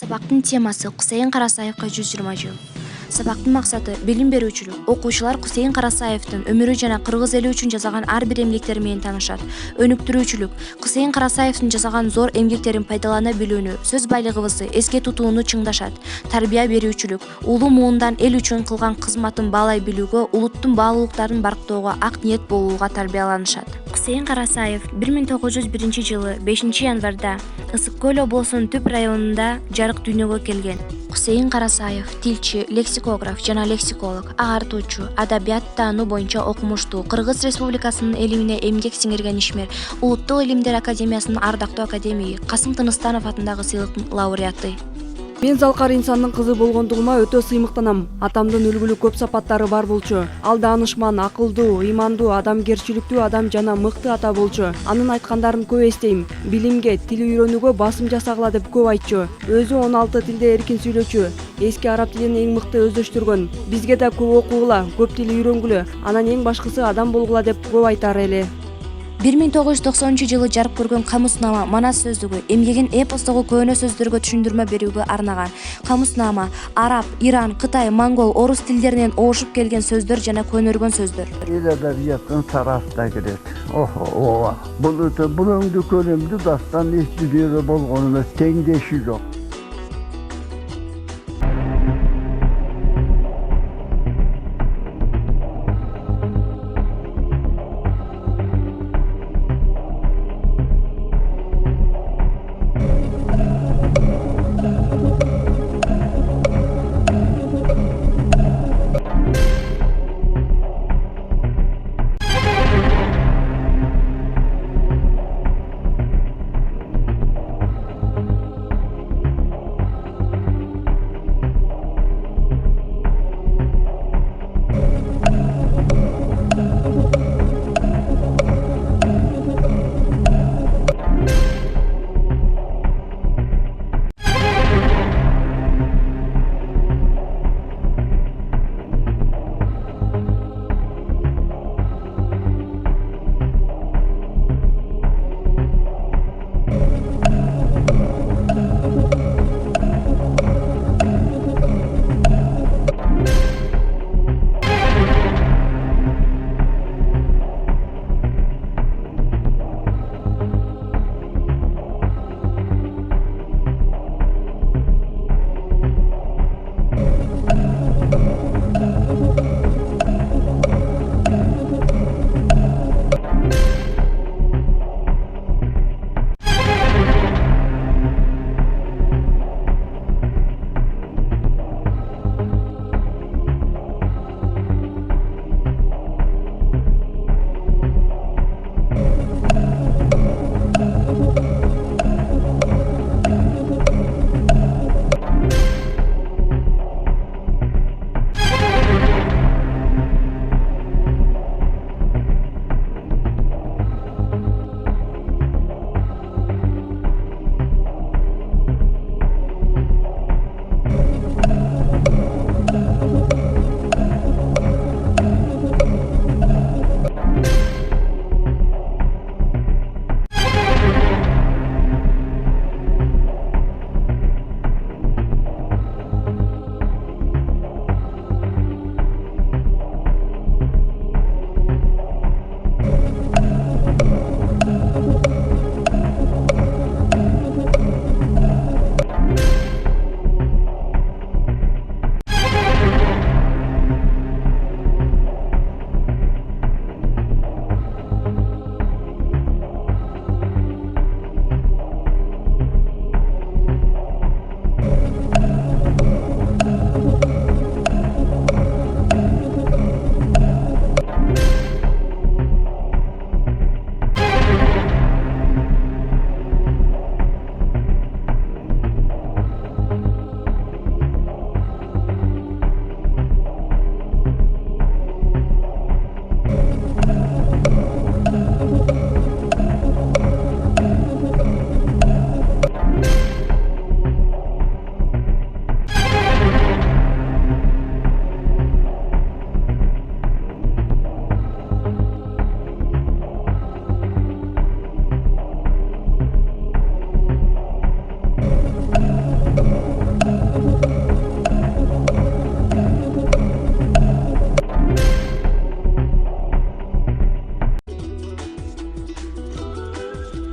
Сабактын темасы Кусейин Карасаевга 120 жыл. Сабактын максаты билим берүүчүлүк. Окуучулар Кусейин Карасаевтин өмүрү жана кыргыз эли үчүн жазаган ар бир эмгектери менен таанышат. Өнүктүрүүчүлүк. Кусейин Карасаевтин жазаган зор эмгектерин пайдалана билүүнү, сөз байлыгыбызды эске тутууну чыңдашат. Тарбия берүүчүлүк. Улуу муундан эл үчүн кылган кызматын баалай билүүгө, улуттун баалуулуктарын барктоого ак ниет болууга тарбияланышат. Кусейин Карасаев 1901 жылы 5 январда Ысык көл облусунун Түп районунда жарык дүйнөгө келген. Кусейин Карасаев тилчи, лексикограф жана лексиколог, агартуучу, адабият таануу боюнча окумуштуу, Кыргыз Республикасынын элимине эмгек сиңирген ишмер, Улуттук илимдер академиясынын ардактуу академиги, Касым Тыныстанов атындагы сыйлыктын лауреаты. Мен залкар инсандын кызы болгондугума өтө сыймыктанам. Атамдын үлгүлүү көп сапаттары бар болчу. Ал даанышман, акылдуу, ыймандуу, адамгерчиликтүү адам жана мыкты ата болчу. Анын айткандарын көп эстейм. Билимге, тил үйрөнүүгө басым жасагыла деп көп айтчу. Өзү 16 тилде эркин сүйлөчү. Эски араб тилин эң мыкты өздөштүргөн. Бизге да көп окугула, көп тил үйрөнгүлө. Анан эң башкысы адам болгула деп көп айтар эле. 1990 жылы жарык көргөн Камуснама манас сөздүгү эмгегин эпостогу көөнө сөздөргө түшүндүрмө берүүгө арнаган. Камуснама араб, Иран, Кытай, монгол, орус тилдеринен оошуп келген сөздөр жана көнөргөн сөздөр. Эл адабияттын сараатына кирет. Бул өтө булөңдү көлөмдүү дастан эч дүйнөгө болгонуна теңдеши жок.